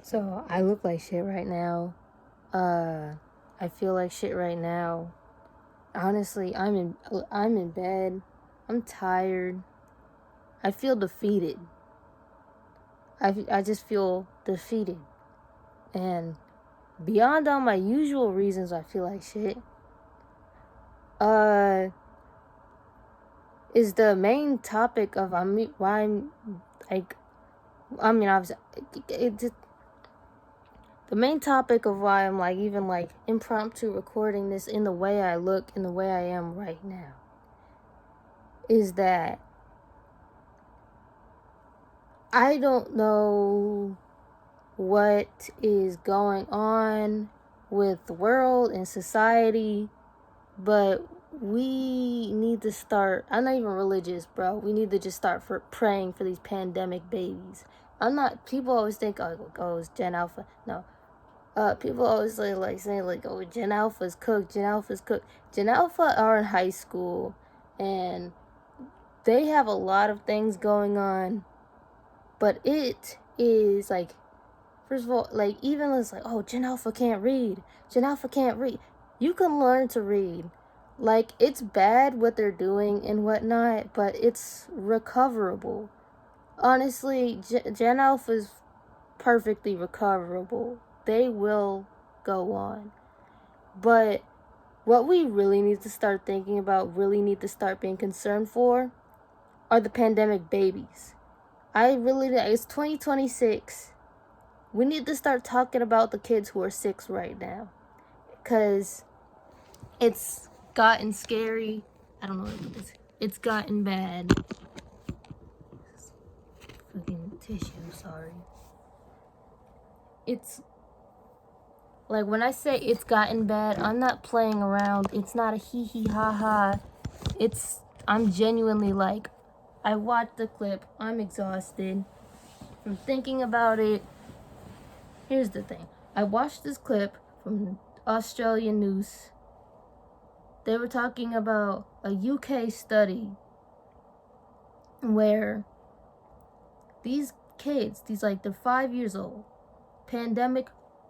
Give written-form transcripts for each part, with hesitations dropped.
So I look like shit right now. I feel like shit right now. Honestly, I'm in bed. I'm tired. I feel defeated. I just feel defeated. And beyond all my usual reasons I feel like shit, is the main topic of why I'm like, obviously, the main topic of why I'm like even like impromptu recording this in the way I look, in the way I am right now, is that I don't know what is going on with the world and society, but we need to start. I'm not even religious, bro. We need to just start praying for these pandemic babies. I'm not. People always think, oh, it's Gen Alpha. No. People always saying oh, Gen Alpha's cooked. Gen Alpha's cooked. Gen Alpha are in high school, and they have a lot of things going on. But it is like, first of all, like, even it's like, oh, Gen Alpha can't read. Gen Alpha can't read. You can learn to read. Like, it's bad what they're doing and whatnot, but it's recoverable. Honestly, Gen Alpha is perfectly recoverable. They will go on. But what we really need to start thinking about, really need to start being concerned for, are the pandemic babies. It's 2026. We need to start talking about the kids who are sick right now. Because it's gotten scary. I don't know what it is. It's gotten bad. Fucking tissue, sorry. It's like, when I say it's gotten bad, I'm not playing around. It's not a hee hee ha ha. I'm genuinely like, I watched the clip. I'm exhausted from thinking about it. Here's the thing. I watched this clip from Australian news. They were talking about a UK study where these kids, they're 5 years old, pandemic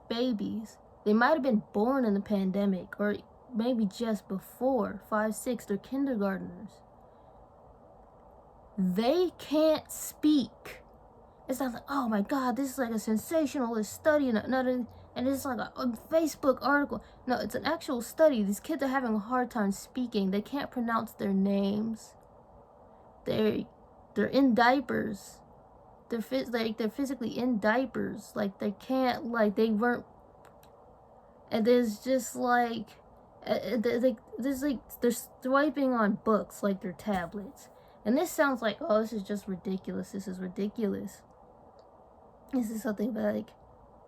babies, they might have been born in the pandemic or maybe just before, 5, 6, they're kindergartners. They can't speak. It's not like, oh my God, this is like a sensationalist study and it's like a Facebook article. No, it's an actual study. These kids are having a hard time speaking. They can't pronounce their names. They're in diapers. They're physically in diapers. Like, they can't, like, they weren't. And there's just like, they're swiping on books like they're tablets. And this sounds like, oh, this is just ridiculous. This is ridiculous. This is something like,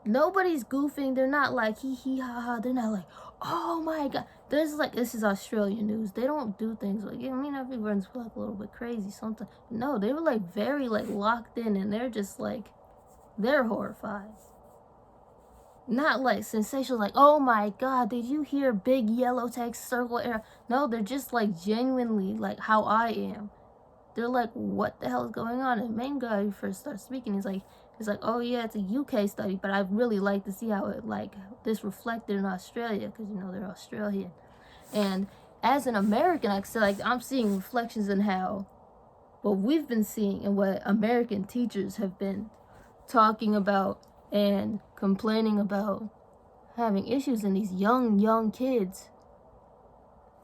nobody's goofing. They're not like hee hee ha ha. They're not like, oh my God. This is Australian news. They don't do things like, everyone's like a little bit crazy sometimes. No, they were like very like locked in, and they're just like, they're horrified. Not like sensational, like, oh my God, did you hear big yellow text circle error? No, they're just like genuinely like how I am. They're like, what the hell is going on? And the main guy who first starts speaking is like, oh yeah, it's a UK study, but I'd really like to see how it, like, this reflected in Australia, because they're Australian. And as an American, I feel like I'm seeing reflections in how what we've been seeing and what American teachers have been talking about and complaining about, having issues in these young kids,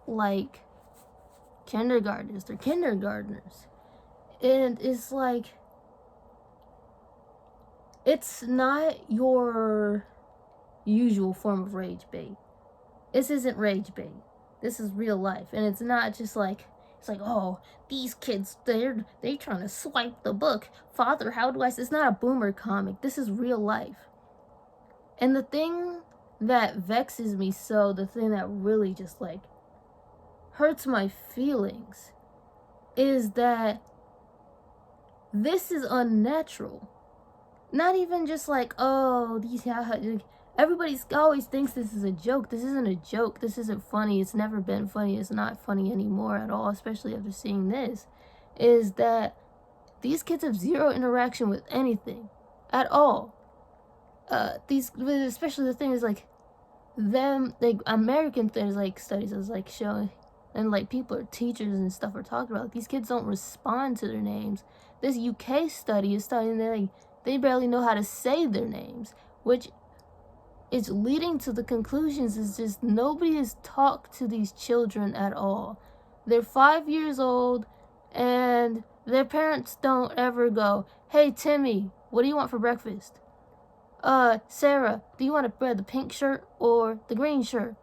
like kindergartners. They're kindergartners. And it's like, it's not your usual form of rage bait. This isn't rage bait. This is real life. And it's not just like, it's like, oh, these kids, they trying to swipe the book. Father, how do I say? It's not a boomer comic. This is real life. And the thing that vexes me so, the thing that really just like hurts my feelings, is that this is unnatural. Not even just like, oh, everybody always thinks this is a joke. This isn't a joke. This isn't funny. It's never been funny. It's not funny anymore at all, especially after seeing this. Is that these kids have zero interaction with anything at all. these, especially the thing is like them, like American things, like studies is like showing, and like people are teachers and stuff are talking about, like, these kids don't respond to their names. This UK study is studying that like, they barely know how to say their names, which is leading to the conclusions is just nobody has talked to these children at all. They're 5 years old and their parents don't ever go, "Hey Timmy, what do you want for breakfast? Sarah, do you want to wear the pink shirt or the green shirt?"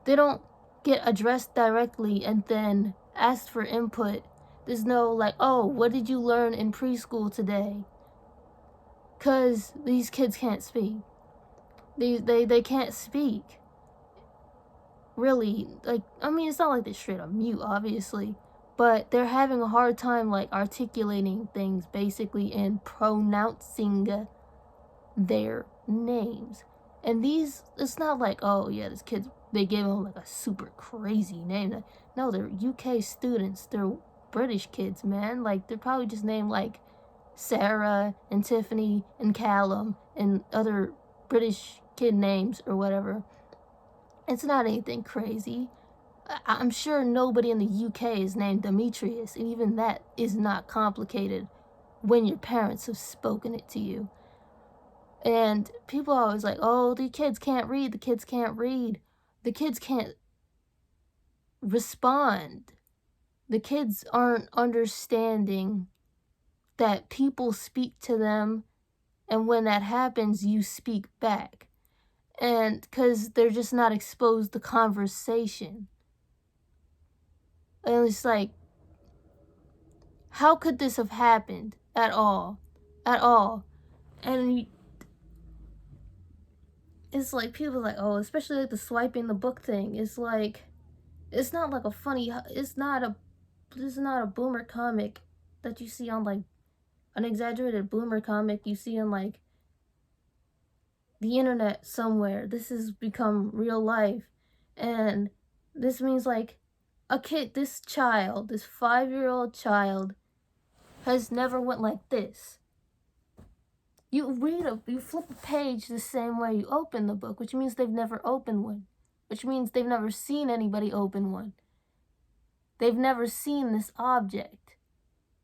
They don't get addressed directly and then asked for input. There's no like, "Oh, what did you learn in preschool today?" Because these kids can't speak. They can't speak. Really. Like, I mean, it's not like they're straight up mute, obviously. But they're having a hard time, like, articulating things, basically, and pronouncing their names. And these, it's not like, oh yeah, this kid, they gave him like a super crazy name. No, they're UK students. They're British kids, man. Like, they're probably just named like Sarah and Tiffany and Callum and other British kid names or whatever. It's not anything crazy. I'm sure nobody in the UK is named Demetrius, and even that is not complicated when your parents have spoken it to you. And people are always like, "Oh, the kids can't read, the kids can't read. The kids can't respond. The kids aren't understanding that people speak to them, and when that happens, you speak back." And because they're just not exposed to conversation. And it's like, how could this have happened at all? At all. And it's like, people are like, oh, especially like the swiping the book thing. It's like, it's not like a funny, this is not a boomer comic that you see on like an exaggerated boomer comic you see on like the internet somewhere. This has become real life. And this means like a kid, this 5-year-old child has never went like this. You flip a page the same way you open the book, which means they've never opened one, which means they've never seen anybody open one. They've never seen this object.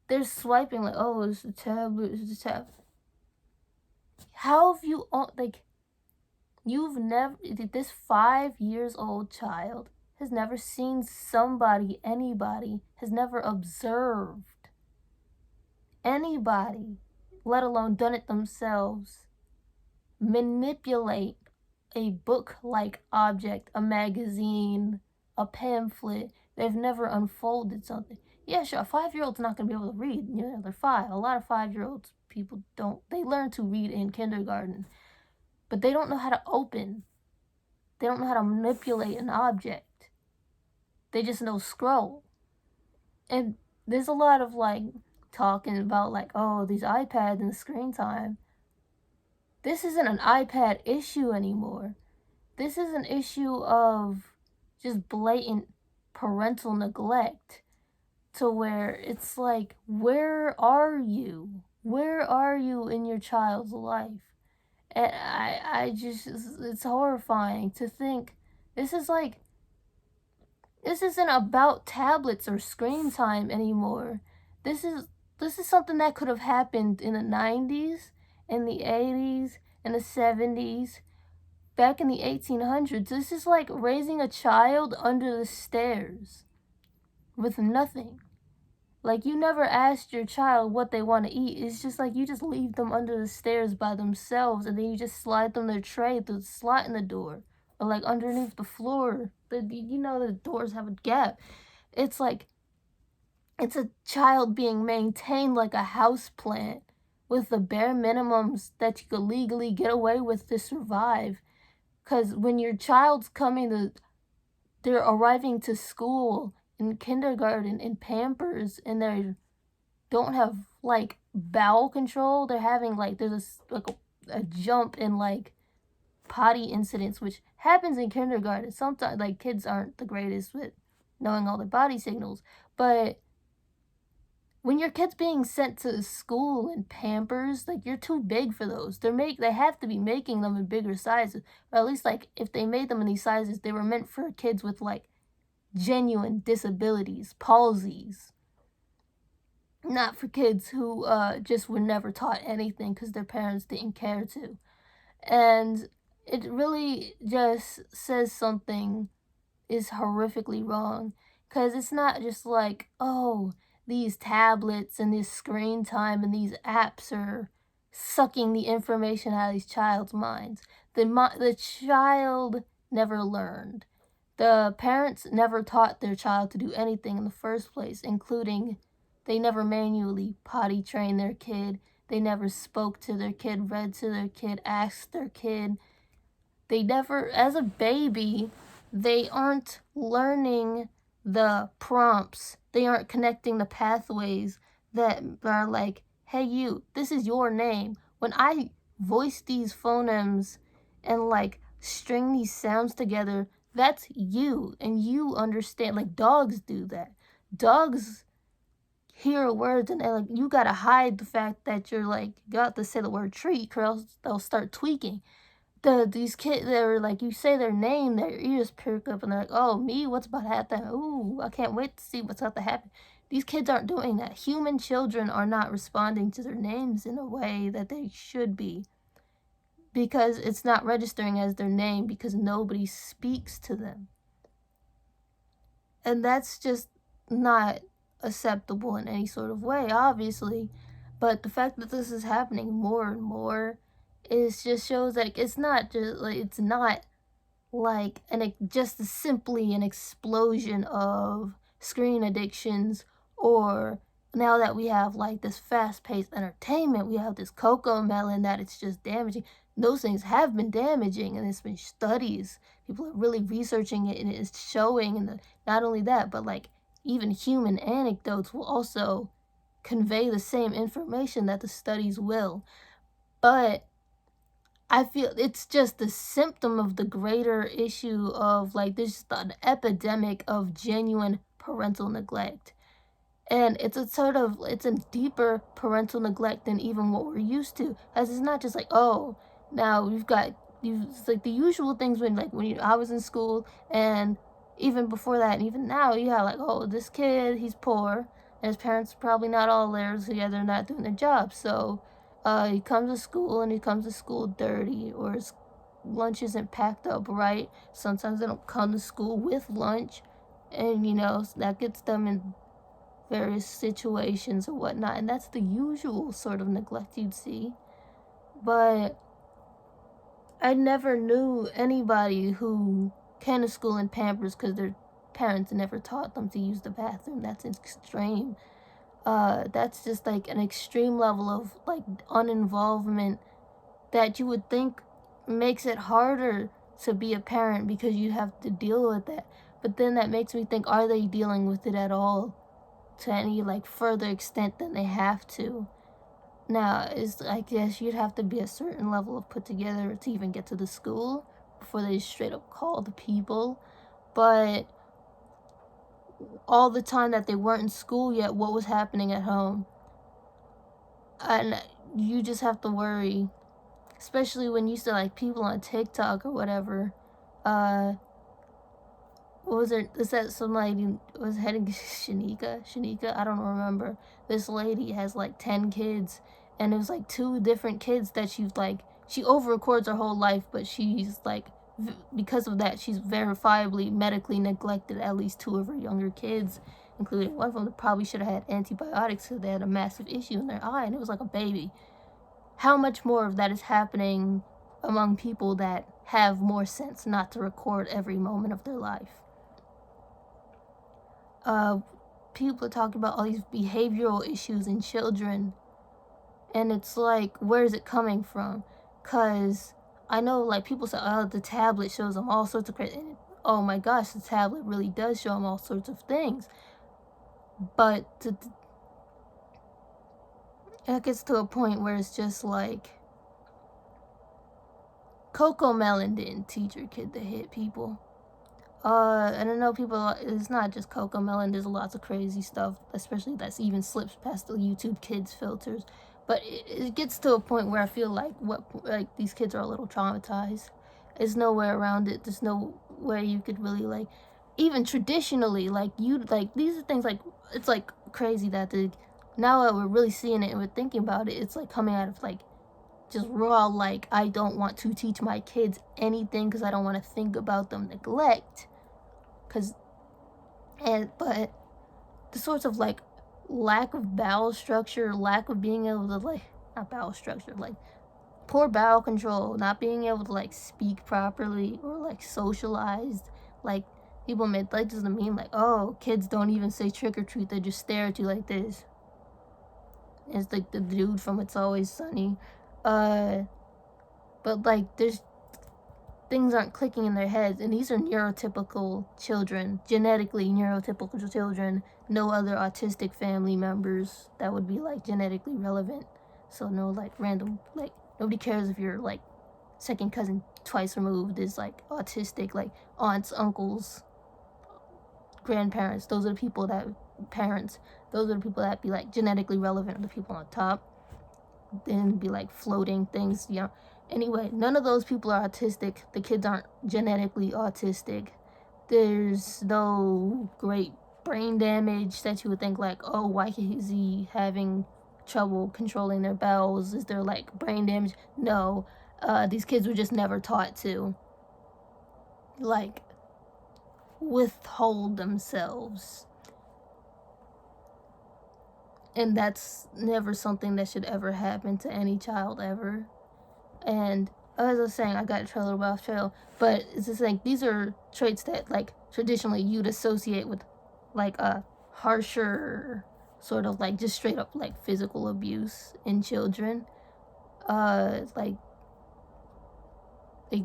They're swiping like, oh, it's a tablet, it's a tablet. How have you, like, you've never, this 5 years old child has never seen anybody, has never observed anybody, let alone done it themselves, manipulate a book-like object, a magazine, a pamphlet. They've never unfolded something. Yeah, sure, a 5-year-old's not going to be able to read. You know, they're 5. A lot of 5-year-olds, people don't, they learn to read in kindergarten, but they don't know how to open. They don't know how to manipulate an object. They just know scroll. And there's a lot of like talking about like, oh, these iPads and screen time. This isn't an iPad issue anymore. This is an issue of just blatant parental neglect, to where it's like, where are you? Where are you in your child's life? And I just, it's horrifying to think this is like, this isn't about tablets or screen time anymore. This is something that could have happened in the 90s, in the 80s, in the 70s, back in the 1800s. This is like raising a child under the stairs with nothing. Like, you never asked your child what they want to eat. It's just like you just leave them under the stairs by themselves, and then you just slide them their tray through the slot in the door, or like underneath the floor. You know, the doors have a gap. It's like, it's a child being maintained like a house plant with the bare minimums that you could legally get away with to survive. Because when your child's they're arriving to school in kindergarten in Pampers, and they don't have like bowel control. They're having like, there's a jump in like potty incidents, which happens in kindergarten. Sometimes like kids aren't the greatest with knowing all their body signals, but when your kid's being sent to school in Pampers, like, you're too big for those. They have to be making them in bigger sizes, or at least, like, if they made them in these sizes, they were meant for kids with, like, genuine disabilities, palsies, not for kids who just were never taught anything because their parents didn't care to. And it really just says something is horrifically wrong, because it's not just like, oh, these tablets and this screen time and these apps are sucking the information out of these child's minds. The child never learned. The parents never taught their child to do anything in the first place, including they never manually potty trained their kid. They never spoke to their kid, read to their kid, asked their kid. They never, as a baby, they aren't learning the prompts. They aren't connecting the pathways that are like, hey, you, this is your name. When I voice these phonemes and like string these sounds together, that's you, and you understand. Like, dogs do that. Dogs hear words and like, you gotta hide the fact that you're like, you got to say the word treat, or else they'll start tweaking. These kids, they're like, you say their name, their ears perk up and they're like, oh, me, what's about to happen? Ooh, I can't wait to see what's about to happen. These kids aren't doing that. Human children are not responding to their names in a way that they should be, because it's not registering as their name, because nobody speaks to them. And that's just not acceptable in any sort of way, obviously. But the fact that this is happening more and more is just shows that it's not just like, it's not like just simply an explosion of screen addictions, or now that we have like this fast-paced entertainment, we have this cocoa melon that it's just damaging. Those things have been damaging, and it's been studies. People are really researching it, and it's showing. And not only that, but like even human anecdotes will also convey the same information that the studies will. But I feel it's just a symptom of the greater issue of like there's an epidemic of genuine parental neglect. And it's a deeper parental neglect than even what we're used to. As it's not just like, oh, now it's like the usual things when I was in school, and even before that, and even now, you have like, oh, this kid, he's poor, and his parents are probably not all there, so yeah, they're not doing their job. So he comes to school, and he comes to school dirty, or his lunch isn't packed up right. Sometimes they don't come to school with lunch, and so that gets them in various situations or whatnot, and that's the usual sort of neglect you'd see. But I never knew anybody who came to school in Pampers because their parents never taught them to use the bathroom. That's extreme. That's just like an extreme level of like uninvolvement that you would think makes it harder to be a parent, because you have to deal with that. But then that makes me think, are they dealing with it at all to any like further extent than they have to? Now, I guess you'd have to be a certain level of put together to even get to the school before they straight up call the people. But all the time that they weren't in school yet, what was happening at home? And you just have to worry, especially when you see like people on TikTok or whatever. What was it? Is that some lady was heading Shanika? I don't remember. This lady has like 10 kids, and it was like 2 different kids that she over records her whole life, but she's like, because of that, she's verifiably medically neglected at least 2 of her younger kids, including one of them that probably should have had antibiotics because they had a massive issue in their eye, and it was like a baby. How much more of that is happening among people that have more sense not to record every moment of their life? People are talking about all these behavioral issues in children, and it's like, where is it coming from? Because I know like people say, oh, the tablet shows them all sorts of crazy, and oh my gosh, the tablet really does show them all sorts of things. But it gets to a point where it's just like, Coco Melon didn't teach her kid to hit people. And I know people, it's not just Coco Melon, there's lots of crazy stuff, especially that's even slips past the YouTube Kids filters. But it gets to a point where I feel like these kids are a little traumatized. There's no way around it. There's no way you could really, like, even traditionally, like, these are things, like, it's, like, crazy that now that we're really seeing it and we're thinking about it, it's, like, coming out of, like, just raw, like, I don't want to teach my kids anything because I don't want to think about them neglect. But the sorts of, like, lack of bowel structure, lack of being able to, like, not bowel structure, like, poor bowel control, not being able to, like, speak properly or, like, socialized, like, people made, like, doesn't mean, like, oh, kids don't even say trick or treat, they just stare at you like this. It's like the dude from It's Always Sunny. But, like, there's things aren't clicking in their heads, and these are neurotypical children, genetically neurotypical children, no other autistic family members that would be, like, genetically relevant. So no, like, random, like, nobody cares if you're, like, second cousin twice removed is, like, autistic, like, aunts, uncles, grandparents, those are the people that be, like, genetically relevant, the people on top, then be, like, floating things, you know. Anyway, none of those people are autistic. The kids aren't genetically autistic. There's no great brain damage that you would think, like, oh, why is he having trouble controlling their bowels? Is there, like, brain damage? No. These kids were just never taught to, like, withhold themselves. And that's never something that should ever happen to any child ever. And as I was saying, I got a little bit off trail, but it's just like, these are traits that, like, traditionally you'd associate with, like, a harsher sort of, like, just straight up, like, physical abuse in children. Like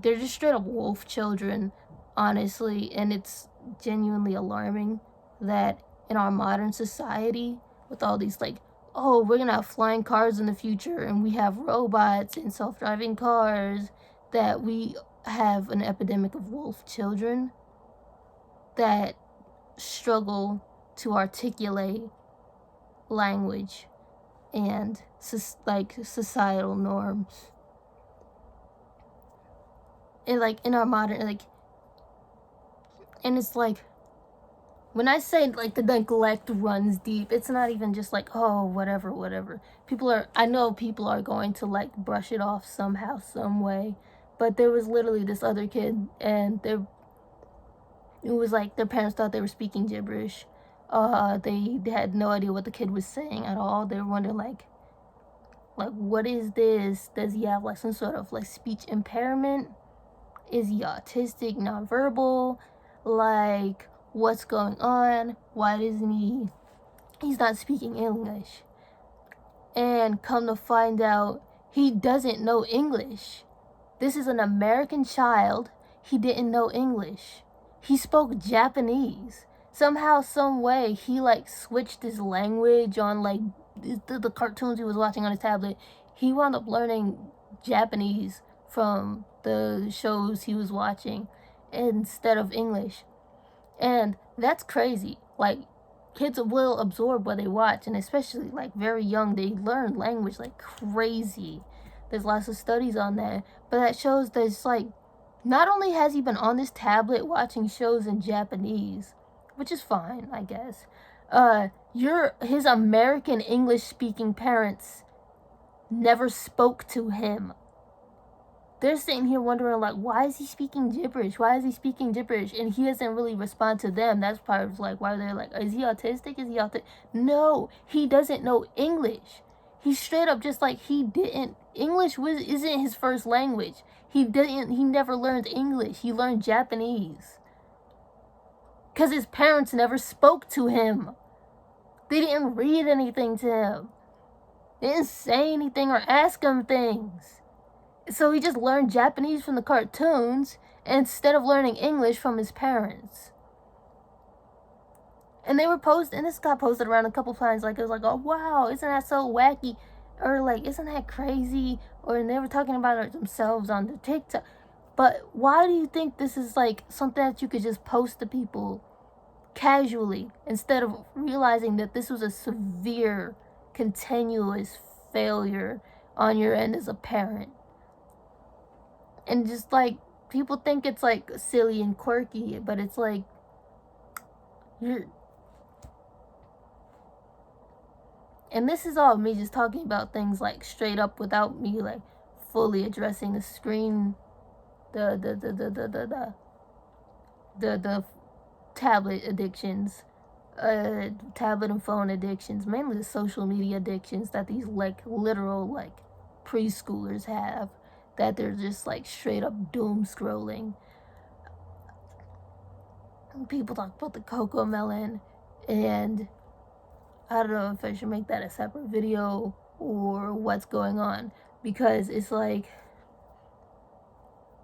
they're just straight up wolf children, honestly, and it's genuinely alarming that in our modern society, with all these, like, oh, we're gonna have flying cars in the future and we have robots and self-driving cars, that we have an epidemic of wolf children that struggle to articulate language and like societal norms. And, like, in our modern, like, and it's like, when I say, like, the neglect runs deep, it's not even just like, oh, whatever. I know people are going to, like, brush it off somehow, some way. But there was literally this other kid, and it was like their parents thought they were speaking gibberish. They had no idea what the kid was saying at all. They were wondering, like, what is this? Does he have, like, some sort of, like, speech impairment? Is he autistic, nonverbal? Like, what's going on? Why doesn't he's not speaking English? And come to find out, he doesn't know English. This is an American child. He didn't know English. He spoke Japanese. Somehow, some way, he, like, switched his language on, like, the cartoons he was watching on his tablet. He wound up learning Japanese from the shows he was watching instead of English. And that's crazy. Like, kids will absorb what they watch, and especially, like, very young, they learn language like crazy. There's lots of studies on that, but that shows that it's like, not only has he been on this tablet watching shows in Japanese, which is fine, I guess, his American English speaking parents never spoke to him. They're sitting here wondering, like, why is he speaking gibberish? And he doesn't really respond to them. That's part of, like, why they're like, is he autistic? No, he doesn't know English. He's straight up just like, English isn't his first language. He never learned English. He learned Japanese. Because his parents never spoke to him. They didn't read anything to him. They didn't say anything or ask him things. So he just learned Japanese from the cartoons instead of learning English from his parents. And this got posted around a couple times, like, it was like, oh, wow, isn't that so wacky? Or, like, isn't that crazy? Or they were talking about it themselves on the TikTok. But why do you think this is like something that you could just post to people casually instead of realizing that this was a severe, continuous failure on your end as a parent? And just like people think it's like silly and quirky, but it's like you're. And this is all me just talking about things like straight up without me like fully addressing the screen, the tablet addictions, tablet and phone addictions, mainly the social media addictions that these like literal like preschoolers have, that they're just like straight up doom scrolling. People talk about the cocoa melon, and I don't know if I should make that a separate video or what's going on, because it's like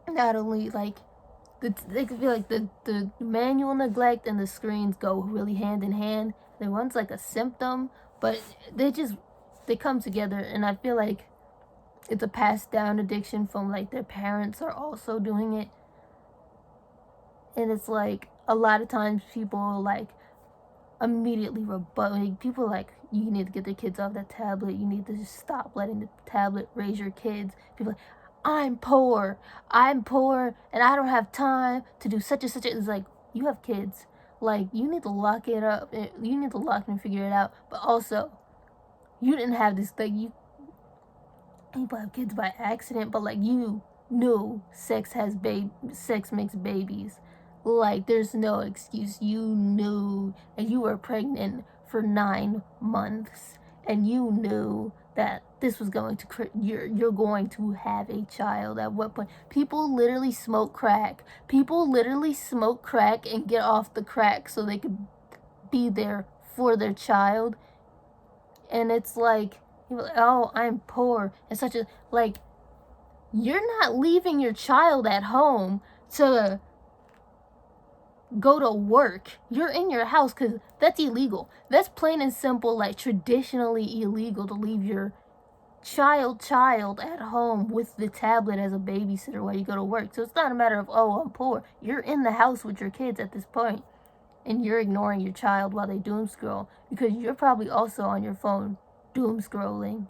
not only like they could be like the manual neglect and the screens go really hand in hand. The one's like a symptom, but they come together, and I feel like it's a passed down addiction from like their parents are also doing it. And it's like a lot of times people like immediately rebut. Like, people like, you need to get the kids off that tablet. You need to just stop letting the tablet raise your kids. People like, I'm poor, and I don't have time to do such and such. It's like, you have kids. Like, you need to lock it up. You need to lock and figure it out. But also, you didn't have this thing. People have kids by accident, but like, you knew sex makes babies. Like, there's no excuse. You knew, and you were pregnant for 9 months, and you knew that this was going to you're going to have a child. At what point? People literally smoke crack. People literally smoke crack and get off the crack so they could be there for their child. And it's like, oh, I'm poor, and such a like. You're not leaving your child at home to go to work. You're in your house, because that's illegal. That's plain and simple, like traditionally illegal to leave your child at home with the tablet as a babysitter while you go to work. So it's not a matter of, oh, I'm poor. You're in the house with your kids at this point, and you're ignoring your child while they doom scroll, because you're probably also on your phone doom scrolling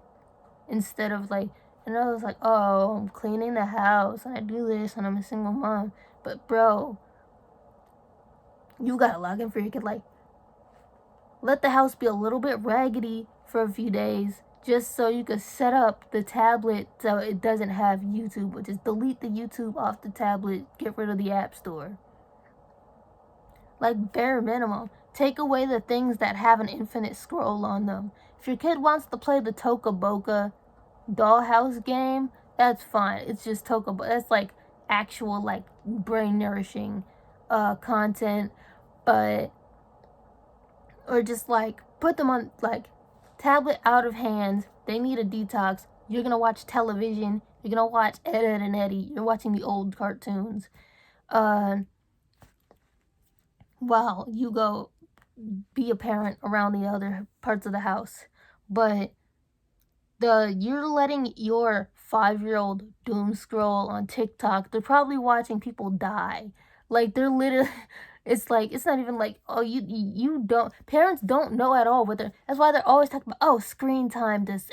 instead of like. And I was like, oh, I'm cleaning the house and I do this and I'm a single mom. But bro, you gotta log in for your kid. Like, let the house be a little bit raggedy for a few days just so you could set up the tablet so it doesn't have YouTube. But just delete the YouTube off the tablet, get rid of the app store. Like, bare minimum. Take away the things that have an infinite scroll on them. If your kid wants to play the Toca Boca dollhouse game, that's fine. It's just Toca Boca. That's like actual like brain nourishing content. But, or just like put them on like tablet out of hands. They need a detox. You're gonna watch television. You're gonna watch Ed, Edd and Eddy. You're watching the old cartoons. While you go be a parent around the other parts of the house. But you're letting your 5-year-old doom scroll on TikTok. They're probably watching people die. Like, they're literally, it's like, it's not even like, oh, you don't, parents don't know at all what they're, that's why they're always talking about, oh, screen time, this,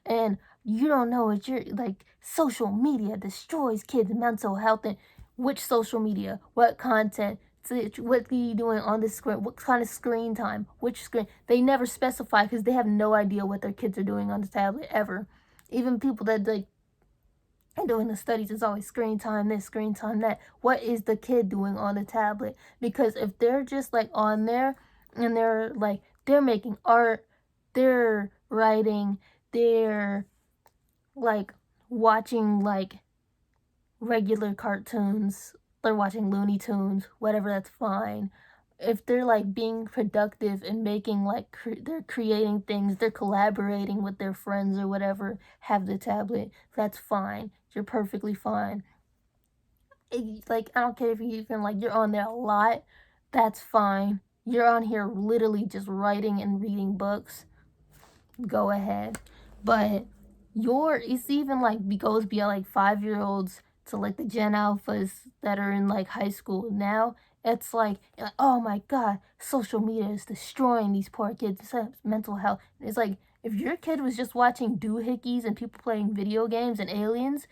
and you don't know what you're, like, social media destroys kids' mental health. And which social media, what content, what are you doing on the screen, what kind of screen time, which screen. They never specify, because they have no idea what their kids are doing on the tablet ever. Even people that like are doing the studies, it's always screen time this, screen time that. What is the kid doing on the tablet? Because if they're just like on there and they're like, they're making art, they're writing, they're like watching like regular cartoons, they're watching Looney Tunes, whatever, that's fine. If they're like being productive and making like they're creating things, they're collaborating with their friends or whatever, have the tablet, that's fine. You're perfectly fine. Like, I don't care if you even like you're on there a lot, that's fine. You're on here literally just writing and reading books, go ahead. But it's even like goes beyond like 5-year-olds to like the Gen Alphas that are in like high school now, it's like, oh my god, social media is destroying these poor kids' mental health. It's like, if your kid was just watching doohickeys and people playing video games and aliens,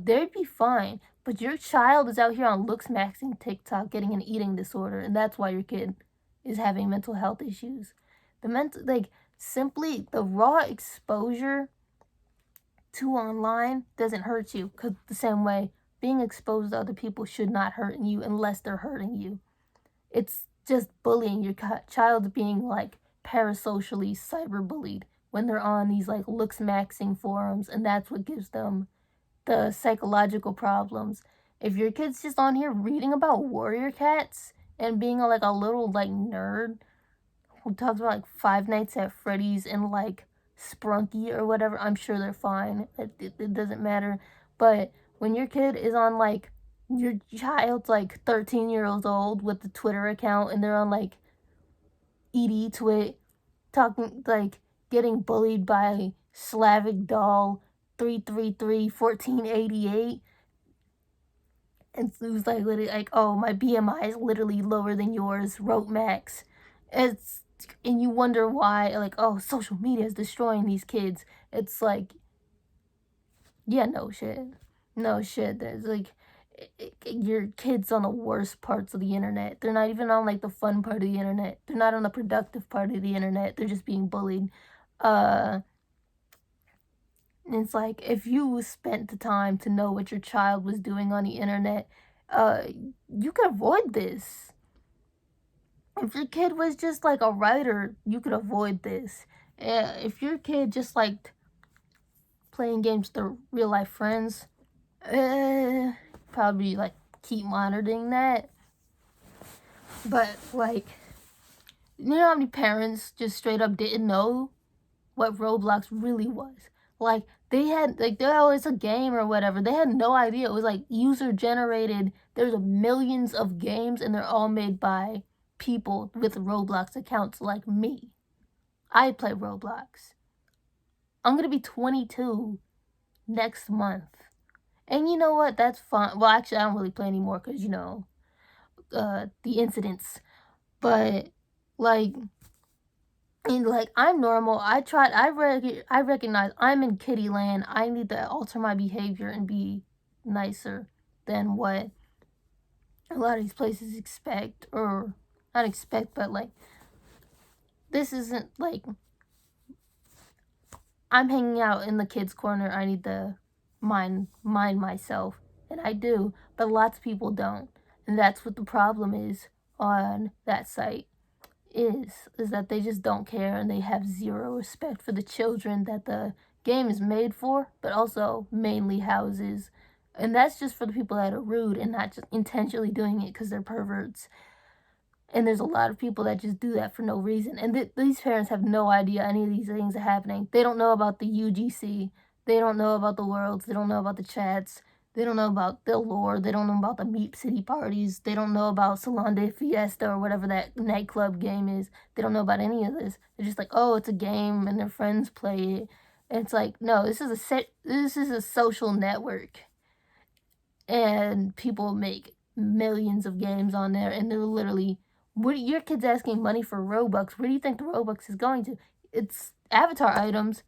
they'd be fine. But your child is out here on looks maxing TikTok getting an eating disorder, and that's why your kid is having mental health issues. The mental, like, simply the raw exposure to online doesn't hurt you, because the same way being exposed to other people should not hurt you unless they're hurting you. It's just bullying. Your child's being like parasocially cyberbullied when they're on these like looks maxing forums, and that's what gives them the psychological problems. If your kid's just on here reading about warrior cats and being like a little like nerd who talks about like Five Nights at Freddy's and like Sprunky or whatever, I'm sure they're fine. It doesn't matter. But when your kid is on like, your child's like 13 years old with the Twitter account and they're on like Twit talking like getting bullied by Slavic Doll 333 1488, and it was like literally like, oh, my BMI is literally lower than yours, wrote Max. It's, and you wonder why, like, oh, social media is destroying these kids. It's like, yeah, no shit. No shit. There's like, your kids on the worst parts of the internet. They're not even on like the fun part of the internet. They're not on the productive part of the internet. They're just being bullied. It's like, if you spent the time to know what your child was doing on the internet, you could avoid this. If your kid was just like a writer, you could avoid this. If your kid just liked playing games with their real life friends, probably like keep monitoring that. But like, you know how many parents just straight up didn't know what Roblox really was? Like, they had like, oh, it's a game or whatever. They had no idea. It was like user generated. There's millions of games and they're all made by people with Roblox accounts like me. I play Roblox. I'm gonna be 22 next month. And you know what? That's fine. Well, actually, I don't really play anymore because, you know, the incidents. But, like, and like, I'm normal. I recognize I'm in kitty land. I need to alter my behavior and be nicer than what a lot of these places expect, or not expect, but like, this isn't like, I'm hanging out in the kids corner. I need to mind myself, and I do, but lots of people don't, and that's what the problem is on that site. Is that they just don't care, and they have zero respect for the children that the game is made for, but also mainly houses. And that's just for the people that are rude and not just intentionally doing it because they're perverts. And there's a lot of people that just do that for no reason. And these parents have no idea any of these things are happening. They don't know about the UGC. They don't know about the worlds. They don't know about the chats. They don't know about the lore. They don't know about the Meep City parties. They don't know about Salon de Fiesta or whatever that nightclub game is. They don't know about any of this. They're just like, oh, it's a game and their friends play it. And it's like, no, this is a social network. And people make millions of games on there, and they're literally, what are your kids asking money for Robux? Where do you think the Robux is going to? It's avatar items.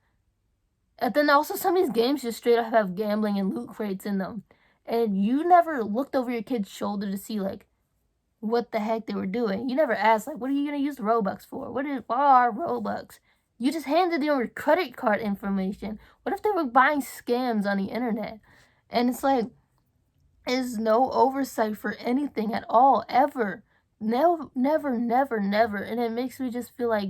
And then also some of these games just straight up have gambling and loot crates in them. And you never looked over your kid's shoulder to see like what the heck they were doing. You never asked like, what are you gonna use the Robux for? What are Robux? You just handed them your credit card information. What if they were buying scams on the internet? And it's like, is no oversight for anything at all, ever. Never, never, never, never. And it makes me just feel like,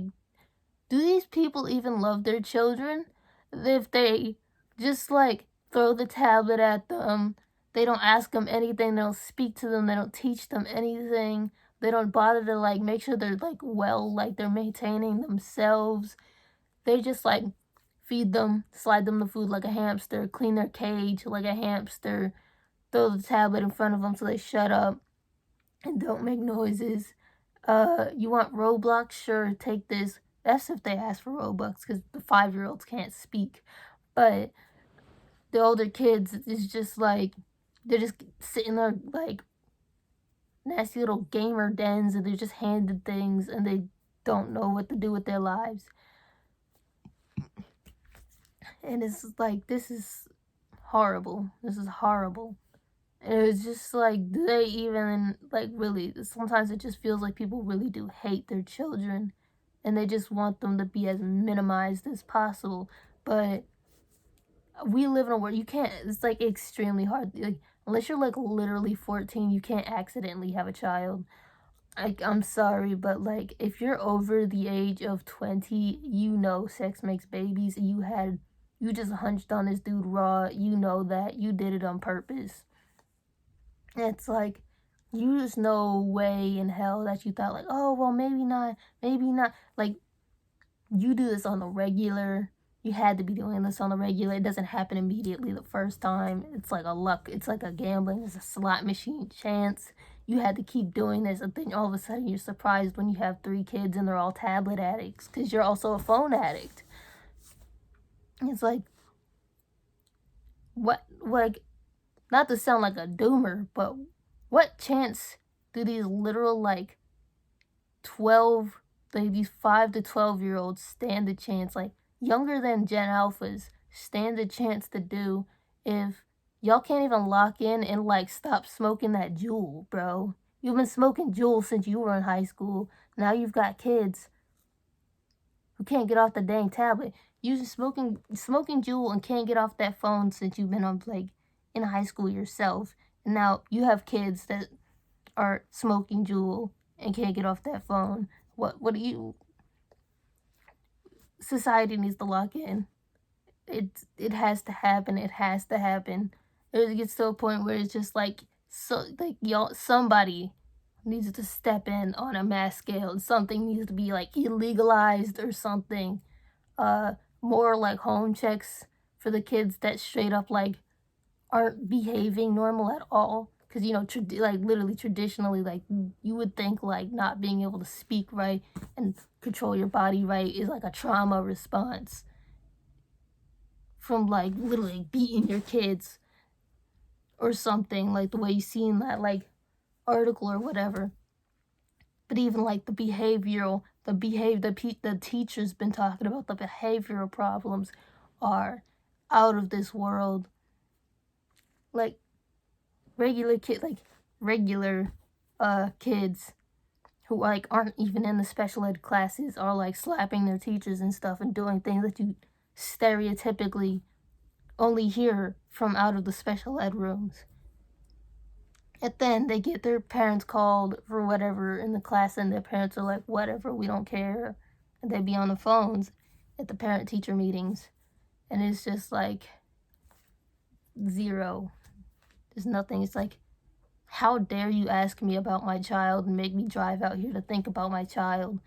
do these people even love their children? If they just like throw the tablet at them, they don't ask them anything, they don't speak to them, they don't teach them anything, they don't bother to like make sure they're like well, like they're maintaining themselves. They just like feed them, slide them the food like a hamster, clean their cage like a hamster, throw the tablet in front of them so they shut up and don't make noises. You want Roblox? Sure, take this. That's if they ask for Robux, because the 5-year-olds can't speak. But the older kids is just like, they're just sitting there like nasty little gamer dens, and they're just handed things and they don't know what to do with their lives. And it's like, this is horrible. This is horrible. And it was just like, do they even, like, really, sometimes it just feels like people really do hate their children and they just want them to be as minimized as possible. But we live in a world, you can't, it's like extremely hard. Like, unless you're like literally 14, you can't accidentally have a child. I'm sorry, but like, if you're over the age of 20, you know sex makes babies. You just hunched on this dude raw. You know that. You did it on purpose. It's like, there's no way in hell that you thought, like, oh, well, maybe not, maybe not. Like, you do this on the regular. You had to be doing this on the regular. It doesn't happen immediately the first time. It's like a luck. It's like a gambling. It's a slot machine chance. You had to keep doing this, and then all of a sudden you're surprised when you have 3 kids and they're all tablet addicts because you're also a phone addict. It's like, what, like, not to sound like a doomer, but what chance do these literal, like, 12, like, these 5 to 12-year-olds stand a chance, like, younger than Gen Alphas, stand a chance to do if y'all can't even lock in and, like, stop smoking that Juul, bro? You've been smoking Juul since you were in high school. Now you've got kids who can't get off the dang tablet. You smoking Juul and can't get off that phone since you've been on, like, in high school yourself. And now you have kids that are smoking Juul and can't get off that phone. What do you... Society needs to lock in. It has to happen. It has to happen. It gets to a point where it's just like, so, like, y'all, somebody needs to step in on a mass scale. Something needs to be like illegalized or something. More like home checks for the kids that straight up like aren't behaving normal at all. Because, you know, like, literally traditionally, like, you would think like not being able to speak right and control your body right is like a trauma response from, like, literally beating your kids or something, like the way you seen that, like, article or whatever. But even like the teacher's been talking about the behavioral problems are out of this world. Like, regular kids who, like, aren't even in the special ed classes are, like, slapping their teachers and stuff and doing things that you stereotypically only hear from out of the special ed rooms. And then they get their parents called for whatever in the class, and their parents are like, whatever, we don't care. And they be on the phones at the parent-teacher meetings. And it's just like, zero. There's nothing. It's like, how dare you ask me about my child and make me drive out here to think about my child?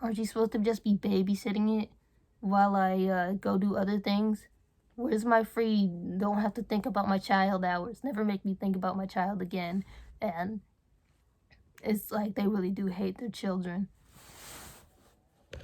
Aren't you supposed to just be babysitting it while I go do other things? Where's my free, don't have to think about my child hours? Never make me think about my child again. And it's like, they really do hate their children.